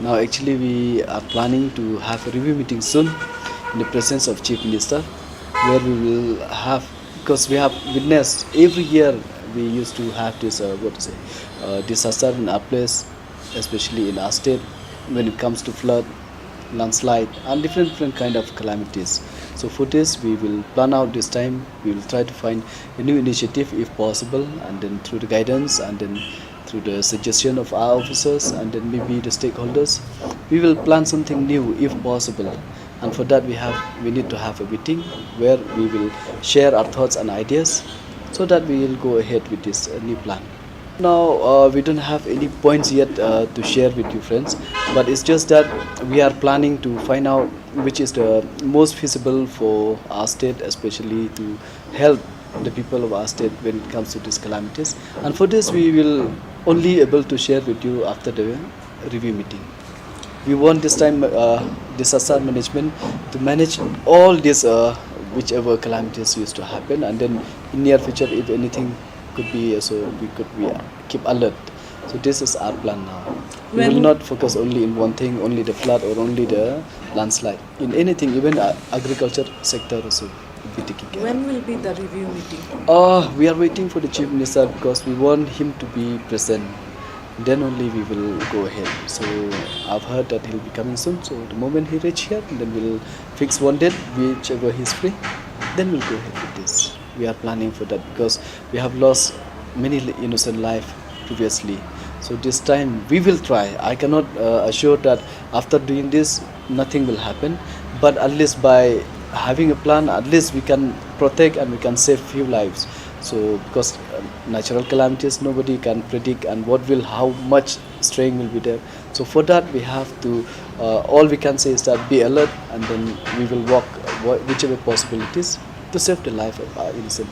Now actually we are planning to have a review meeting soon in the presence of Chief Minister, where we will have, because we have witnessed every year we used to have this disaster in our place, especially in our state, when it comes to flood, landslide and different kind of calamities. So for this we will plan out this time, we will try to find a new initiative if possible, and then through the guidance and then through the suggestion of our officers and then maybe the stakeholders, we will plan something new if possible. And for that we need to have a meeting where we will share our thoughts and ideas so that we will go ahead with this new plan. Now we don't have any points yet to share with you friends, but it's just that we are planning to find out which is the most feasible for our state, especially to help the people of our state when it comes to these calamities. And for this we will only able to share with you after the review meeting. We want this time disaster management to manage all these whichever calamities used to happen, and then in near future if anything could be, so we could be keep alert. So this is our plan now. We will not focus only in one thing, only the flood or only the landslide. In anything, even agriculture sector also will be taking care. When will be the review meeting? We are waiting for the Chief Minister because we want him to be present. Then only we will go ahead. So I've heard that he'll be coming soon. So the moment he reach here, then we'll fix one date, whichever he's free. Then we'll go ahead with this. We are planning for that because we have lost many innocent life previously. So this time we will try. I cannot assure that after doing this nothing will happen, but at least by having a plan, at least we can protect and we can save few lives. So because natural calamities nobody can predict, and how much strain will be there. So for that we have to, all we can say is that be alert, and then we will work whichever possibilities to save the life of our innocent